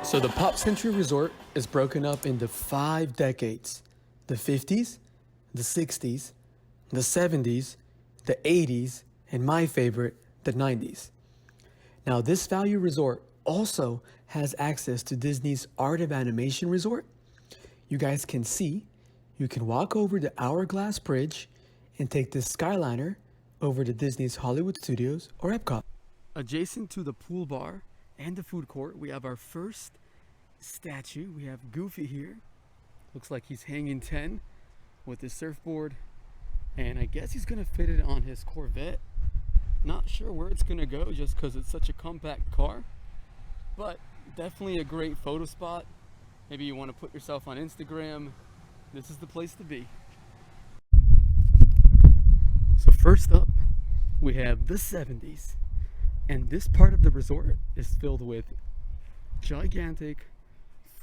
So the Pop Century Resort is broken up into 5 decades: the 50s, the 60s, the 70s, the 80s, and my favorite, the 90s. Now, this value resort also has access to Disney's Art of Animation Resort. You guys can see, you can walk over the Hourglass Bridge and take this Skyliner over to Disney's Hollywood Studios or Epcot. Adjacent to the pool bar and the food court, we have our first statue. We have Goofy here. Looks like he's hanging 10 with his surfboard, and I guess he's gonna fit it on his Corvette. Not sure where it's gonna go just because it's such a compact car, but definitely a great photo spot. Maybe you want to put yourself on Instagram. This is the place to be. So first up, we have the 70s, and this part of the resort is filled with gigantic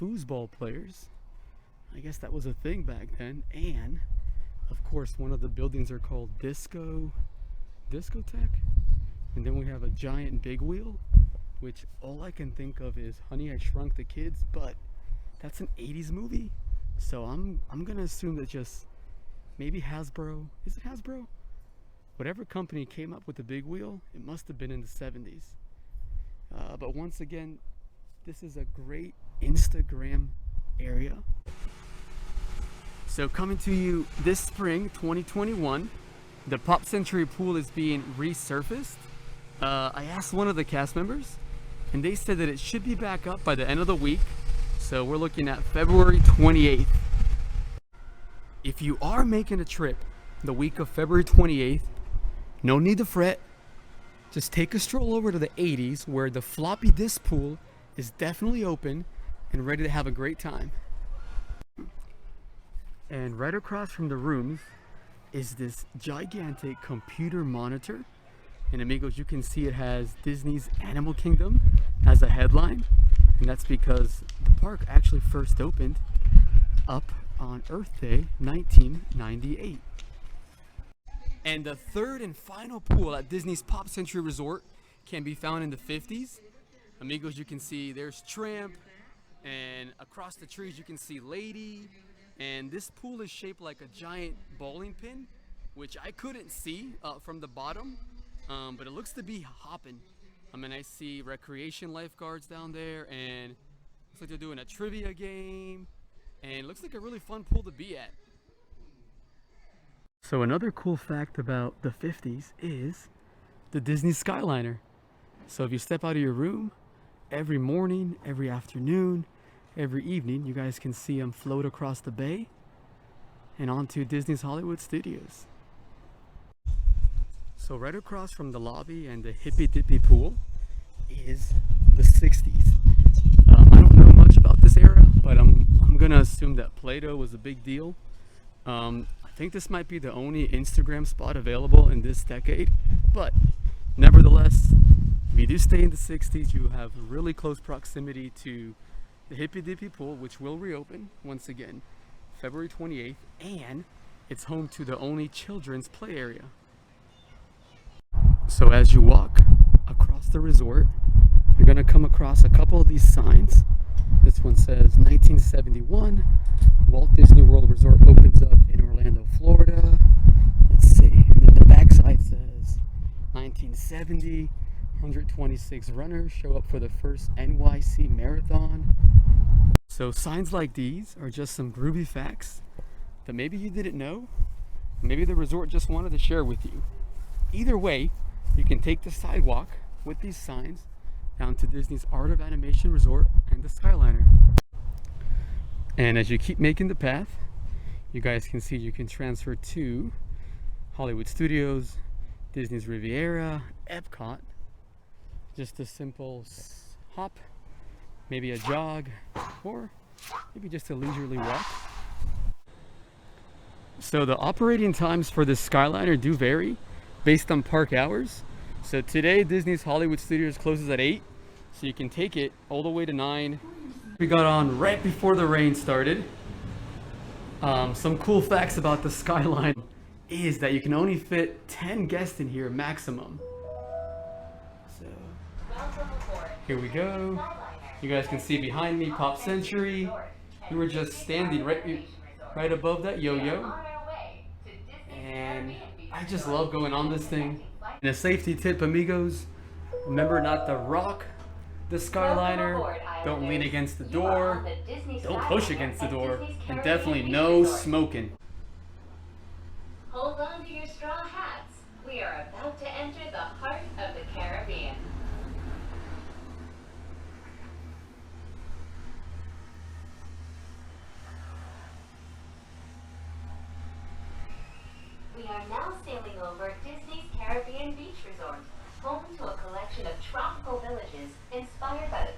foosball players. I guess that was a thing back then. And of course, one of the buildings are called discotheque. And then we have a giant big wheel, which all I can think of is Honey, I Shrunk the Kids, but that's an 80s movie. So I'm gonna assume that just maybe Hasbro. Is it Hasbro? Whatever company came up with the big wheel, it must have been in the 70s. But once again, this is a great Instagram area. So coming to you this spring 2021, the Pop Century pool is being resurfaced. I asked one of the cast members and they said that it should be back up by the end of the week. So we're looking at February 28th. If you are making a trip the week of February 28th, no need to fret. Just take a stroll over to the 80s where the floppy disk pool is definitely open and ready to have a great time. And right across from the rooms is this gigantic computer monitor. And amigos, you can see it has Disney's Animal Kingdom as a headline. And that's because the park actually first opened up on Earth Day 1998. And the third and final pool at Disney's Pop Century Resort can be found in the 50s. Amigos, you can see there's Tramp, and across the trees you can see Lady. And this pool is shaped like a giant bowling pin, which I couldn't see from the bottom, but it looks to be hopping. I mean, I see recreation lifeguards down there, and looks like they're doing a trivia game, and it looks like a really fun pool to be at. So another cool fact about the 50s is the Disney Skyliner. So if you step out of your room, every morning, every afternoon, every evening, you guys can see them float across the bay and onto Disney's Hollywood Studios. So right across from the lobby and the hippy dippy pool is the 60s. I don't know much about this era, but I'm gonna assume that Play-Doh was a big deal. I think this might be the only Instagram spot available in this decade, but nevertheless, if you do stay in the 60s, you have really close proximity to the Hippy Dippy Pool, which will reopen once again February 28th, and it's home to the only children's play area. So as you walk across the resort, you're going to come across a couple of these signs. This one says 1971, Walt Disney World Resort opens up in Orlando, Florida. Let's see, and then the backside says 1970, 126 runners show up for the first NYC Marathon. So signs like these are just some groovy facts that maybe you didn't know, maybe the resort just wanted to share with you. Either way, you can take the sidewalk with these signs down to Disney's Art of Animation Resort and the Skyliner. And as you keep making the path, you guys can see you can transfer to Hollywood Studios, Disney's Riviera, Epcot. Just a simple hop, maybe a jog, or maybe just a leisurely walk. So the operating times for this Skyliner do vary based on park hours. So today Disney's Hollywood Studios closes at 8, so you can take it all the way to 9, We got on right before the rain started. Some cool facts about the Skyline is that you can only fit 10 guests in here maximum. So here we go. You guys can see behind me Pop Century. We were just standing right above that yo-yo. And I just love going on this thing. And a safety tip, amigos, remember not to rock the Skyliner, don't lean against the door, don't push against the door, and definitely no smoking. Hold on to your straw hats. We are about to enter the heart of the Caribbean. We are now sailing over Disney's Caribbean Beach Resort, home to a collection of tropical villages inspired by the